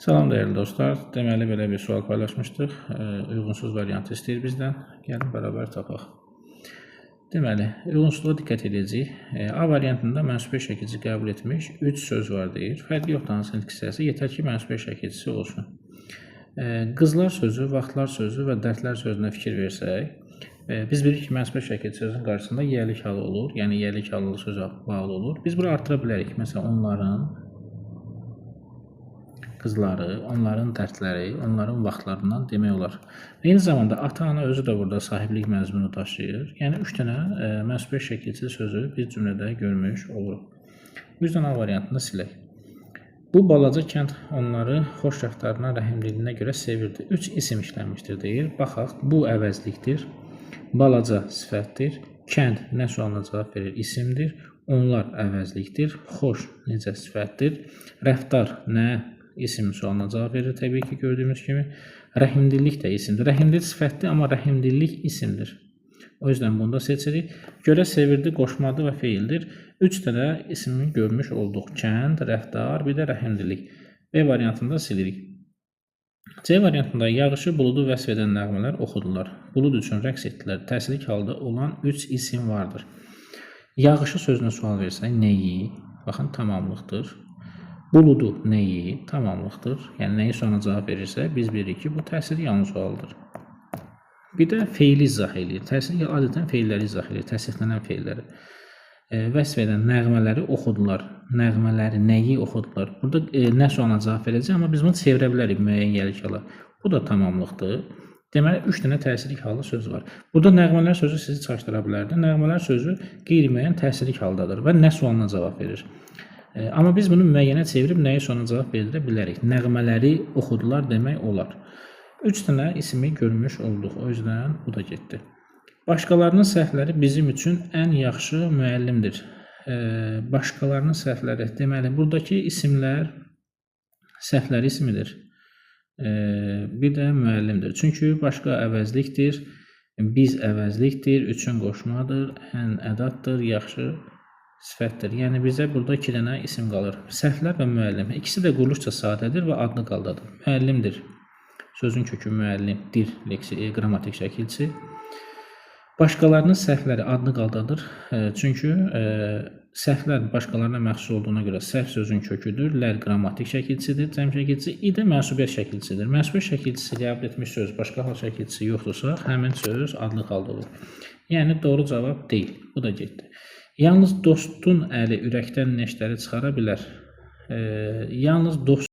Salam dəyərli dostlar. Deməli belə bir sual paylaşmışdıq. Uyğunsuz variant istəyir bizdən. Gəlin bərabər tapaq. Deməli, uyğunsuzluğa diqqət edəcəyik. A variantında mənsup şəkilçisi qəbul etmiş 3 söz var deyir. Fərqi yoxdur hansının ilk hissəsi, yetər ki mənsup şəkilçisi olsun. Qızlar sözü, vaxtlar sözü və dərdlər sözünə fikir versək, biz bilirik ki mənsup şəkilçi sözün qarşısında yiyəlik halı olur. Yəni yiyəlik halı sözə bağlı olur. Biz bunu artıra bilərik. Məsələn, onların qızları, onların dərdləri, onların vaxtlarından demək olar. Eyni zamanda ata-ana özü də burada sahiblik məzmunu daşıyır. Yəni 3 dənə mənsup şəkilçi sözü bir cümlədə görmüş oluruq. Bu yüzden A variantını silək. Bu balaca kənd onları xoş rəftarına, rəhimliliyinə görə sevirdi. 3 isim işlənmişdir deyir. Baxaq, bu əvəzlikdir. Balaca sifətdir. Kənd nə sualına cavab verir? İsimdir. Onlar əvəzlikdir. Xoş necə sifətdir? Rəftar nə? İsim sualına cavab verir təbii ki gördüyümüz kimi. Rəhimdillik də isimdir. Rəhimdil sifətdir, amma rəhimdillik isimdir. O yüzden bunda seçirik. Görə sevirdi qoşmadı və feildir. 3 dənə ismi görmüş olduq. Kənd, rəftar, bir də rəhimdillik. B variantında silirik. C variantında yağışı, buludu vəsf edən nəğmələr oxudular. Bulud üçün rəqs etdilər. Təsirlik halda olan 3 isim vardır. Yağışı sözünə sual versək, nəyi? Baxın, tamamlıqdır. Buludu nəyi? Tamamlıqdır. Yəni, nəyi sonra cavab verirsə, biz bilirik ki, bu təsir yanlış sualdır. Bir də feili izah edir. Təsir adətən feilləri izah edir, təsirlənən feilləri. Vəsf edən nəğmələri oxudular. Nəğmələri nəyi oxudular? Burada nə sualına cavab verəcək, amma biz bunu çevirə bilərik müəyyən yəlik hala. Bu da tamamlıqdır. Deməli, 3 dənə təsirlik halda söz var. Burada nəğmələr sözü sizi çaşdıra bilərdi. Nəğmələr sözü qeyri-müəyyən təsirlik haldadır və nə sualına cavab verir. Amma biz bunu müəyyənə çevirib nəyi sonra cavab verə bilərik. Nəğmələri oxudular demək olar. 3 dənə ismi görmüş olduq. O yüzden bu da getdi. Başqalarının səhvləri bizim üçün ən yaxşı müəllimdir. Başqalarının səhvləri. Deməli, buradakı isimlər səhvləri ismidir. Bir də müəllimdir. Çünki başqa əvəzlikdir. Biz əvəzlikdir. Üçün qoşmadır. Ən ədatdır. Yaxşı sifətdir. Yəni bizə burada 2 dənə isim qalır. Səhvlər və müəllim. İkisi də quruluşca sadədir və adlı qaldadır. Müəllimdir. Sözün kökü müəllimdir. Qrammatik şəkilçi. Başqalarının səhvləri adlı qaldadır. Çünki səhvlər başqalarına məxsus olduğuna görə səhv sözün köküdür. Lər qrammatik şəkilçidir. Cəm şəkilçisi. İ də mənsubiyyət şəkilçisidir. Mənsubiyyət şəkilçisi qəbul etmiş söz başqa hal şəkilçisi yoxdursa, həmin söz adlı qalda olur. Yəni doğru cavab deyil. Bu da getdi. Yalnız dostun əli ürəkdən neştəri çıxara bilər. Yalnız dost